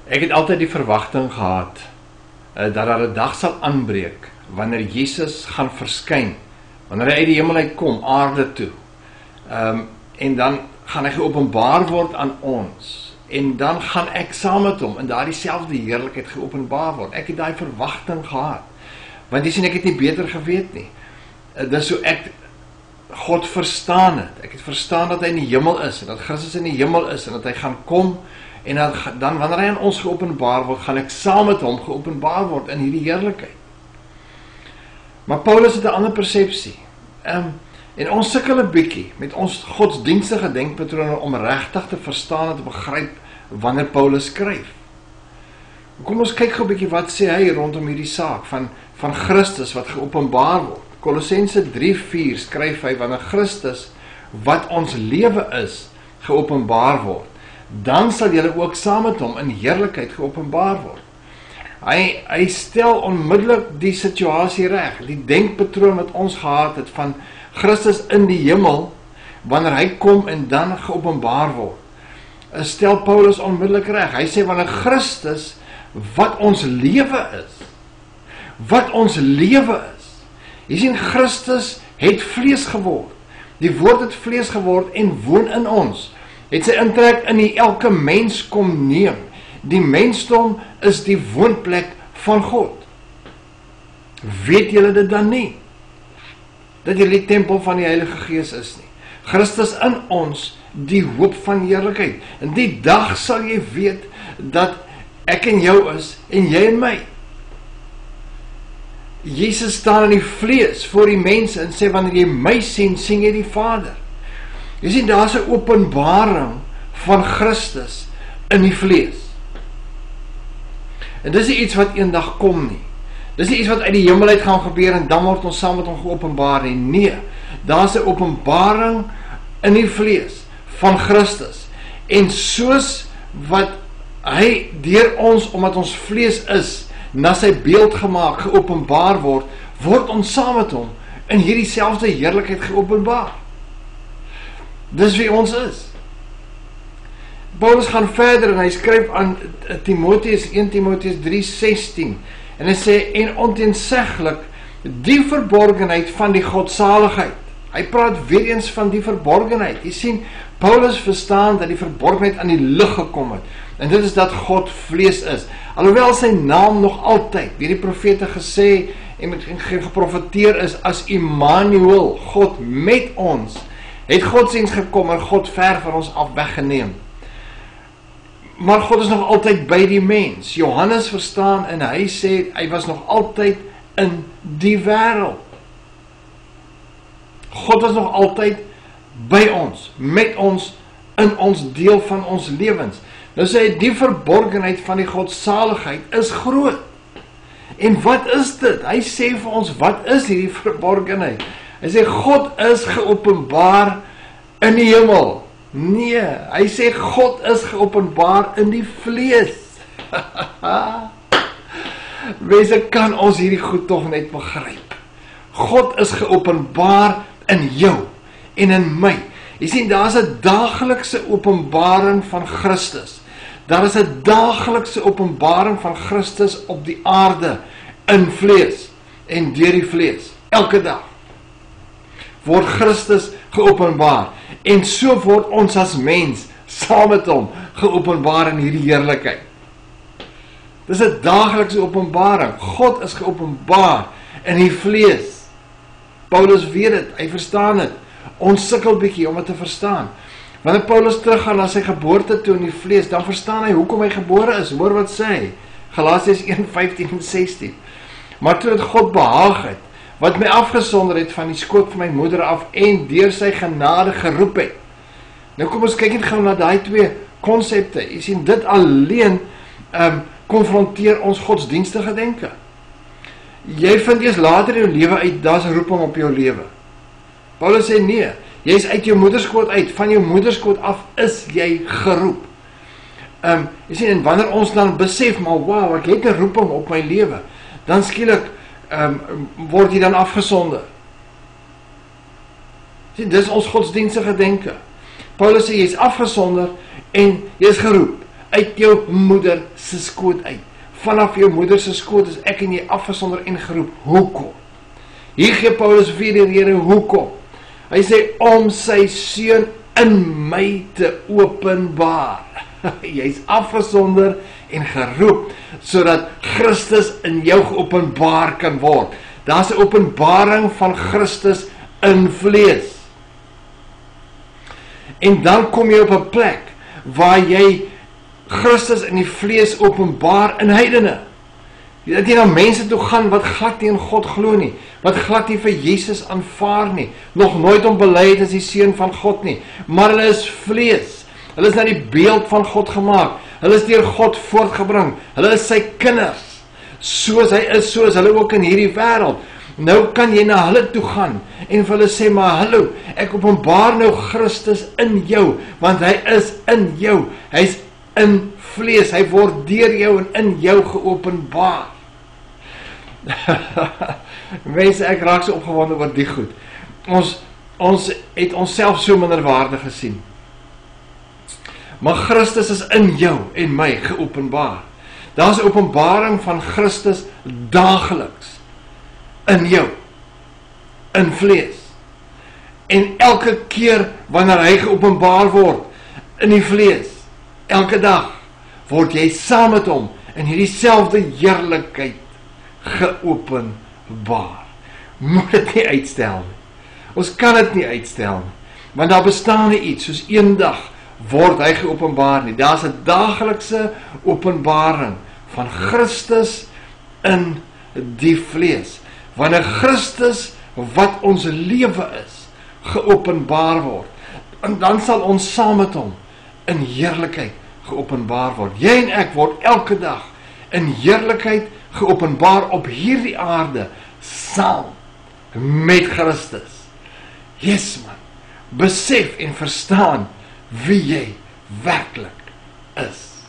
Ek het altyd die verwagting gehad dat daar 'n dag sal aanbreek wanneer Jesus gaan verskyn, wanneer hy uit die hemel uitkom, aarde toe. En dan gaan hy geopenbaar word aan ons, en dan gaan ek saam met hom in daardie selfde heerlikheid geopenbaar word. Ek het daai verwagting gehad, want jy sien, ek het nie beter geweet nie. Dis so ek God verstaan het. Ek het verstaan dat hy in die hemel is, en dat Christus in die hemel is, en dat hy gaan kom, en dan wanneer hy aan ons geopenbaar word, gaan ek saam met hom geopenbaar word in hierdie heerlikheid. Maar Paulus het 'n ander persepsie. En ons sukkel 'n bietjie met ons godsdienstige denkpatrone om regtig te verstaan en te begryp wanneer Paulus skryf. Kom ons kyk gou 'n bietjie wat sê hy rondom hierdie saak van Christus wat geopenbaar word. Kolossense 3:4 skryf hy, wanneer Christus wat ons lewe is geopenbaar word, dan sal julle ook saam met hom in heerlikheid geopenbaar word. Hy stel onmiddellik die situasie reg, die denkpatroon wat ons gehad het van Christus in die hemel, wanneer hy kom en dan geopenbaar word, stel Paulus onmiddellik reg. Hy sê, wanneer Christus wat ons lewe is, jy sien, Christus het vlees geword, die woord het vlees geword en woon in ons, het sy intrek in elke mens kom neem. Die mensdom is die woonplek van God. Weet julle dit dan nie? Dat julle die tempel van die Heilige Gees is nie. Christus in ons, die hoop van heerlikheid. En die dag sal jy weet dat ek en jou is en jy en my. Jesus staan in die vlees voor die mense en sê, wanneer jy my sien, sien jy die Vader. Jy sien, daar is 'n openbaring van Christus in die vlees. En dis nie iets wat eendag kom nie. Dis nie iets wat uit die hemel uit gaan gebeur en dan word ons saam met hom geopenbaar nie. Nee, daar is 'n openbaring in die vlees van Christus. En soos wat hy deur ons, omdat ons vlees is, na sy beeld gemaak, geopenbaar word, word ons saam met hom in hierdie selfde heerlikheid geopenbaar. Dis wie ons is. Paulus gaan verder en hy skryf aan Timotheus, 1 Timotheus 3:16, en hy sê, en onteenseglik die verborgenheid van die godsaligheid. Hy praat weer eens van die verborgenheid. Jy sien, Paulus verstaan dat die verborgenheid aan die lig gekom het, en dit is dat God vlees is. Alhoewel sy naam nog altyd, deur die profete gesê en geprofeteer is as Immanuel, God met ons, het godsdiens gekom en God ver van ons af weggeneem. Maar God is nog altyd by die mens. Johannes verstaan en hy sê, hy was nog altyd in die wêreld. God was nog altyd by ons, met ons, in ons deel van ons lewens. Nou sê hy, die verborgenheid van die godsaligheid is groot. En wat is dit? Hy sê vir ons, wat is hierdie verborgenheid? Hy sê, God is geopenbaar in die hemel. Nee, hy sê, God is geopenbaar in die vlees. Mense, kan ons hierdie goed tog net begryp? God is geopenbaar in jou en in my. Jy sien, daar is 'n daaglikse openbaring van Christus. Daar is 'n daaglikse openbaring van Christus op die aarde, in vlees en deur die vlees. Elke dag word Christus geopenbaar, en so word ons as mens saam met hom geopenbaar in hierdie heerlikheid. Dis 'n daaglikse openbaring. God is geopenbaar in die vlees. Paulus weet dit, hy verstaan dit. Ons sukkel bietjie om dit te verstaan. Wanneer Paulus teruggaan na sy geboorte toe in die vlees, dan verstaan hy hoekom hy gebore is. Hoor wat sê hy? Galasiërs 1:15 en 16. Maar toe het God behaag het, wat my afgesonder het van die skoot van my moeder af, en deur sy genade geroep het. Nou kom ons kyk net gou na daai twee konsepte. Jy sien, dit alleen konfronteer ons godsdienstige denke. Jy vind eers later in jou lewe uit, daar's 'n roeping op jou lewe. Paulus sê nee, jy is uit jou moederskoot uit, van jou moederskoot af is jy geroep. Jy sien, en wanneer ons dan besef, maar wow, ek het 'n roeping op my lewe, dan skielik word jy dan afgesonder. Sien, dis ons godsdienstige denke. Paulus sê, jy is afgesonder en jy is geroep. uit jou moeder se skoot uit. Vanaf jou moeder se skoot is ek en jy afgesonder en geroep. Hoekom? Hier gee Paulus vir die rede hoekom. Hy sê om sy seun in my te openbaar. Jy's afgesonder en geroep sodat Christus in jou geopenbaar kan word. Daar's 'n openbaring van Christus in vlees. En dan kom jy op 'n plek waar jy Christus in die vlees openbaar in heidene. Dat jy na mense toe gaan wat glad nie in God glo nie, wat glad nie vir Jesus aanvaar nie, nog nooit hom bely as die seun van God nie, maar hulle is vlees. Hulle is na die beeld van God gemaak. Hulle is deur God voortgebring. Hulle is sy kinders. Soos hy is, so is hulle ook in hierdie wêreld. Nou kan jy na hulle toe gaan en vir hulle sê, maar hallo, ek openbaar nou Christus in jou, want hy is in jou. Hy's in vlees, hy word deur jou en in jou geopenbaar. Mense, ek raak so opgewonde oor die goed. Ons het onsself so minderwaardig gesien. Maar Christus is in jou en my geopenbaar. Daar's 'n openbaring van Christus daagliks in jou, in vlees. En elke keer wanneer hy geopenbaar word in die vlees, elke dag word jy saam met hom in hierdie selfde heerlikheid geopenbaar. Moet dit nie uitstel nie. Ons kan dit nie uitstel nie. Want daar bestaan nie iets soos eendag word hy geopenbaar nie. Daar's 'n daaglikse openbaring van Christus in die vlees. Wanneer Christus wat ons lewe is, geopenbaar word, en dan sal ons saam met hom in heerlikheid geopenbaar word. Jy en ek word elke dag in heerlikheid geopenbaar op hierdie aarde saam met Christus. Yes man, besef en verstaan wie jy werklik is.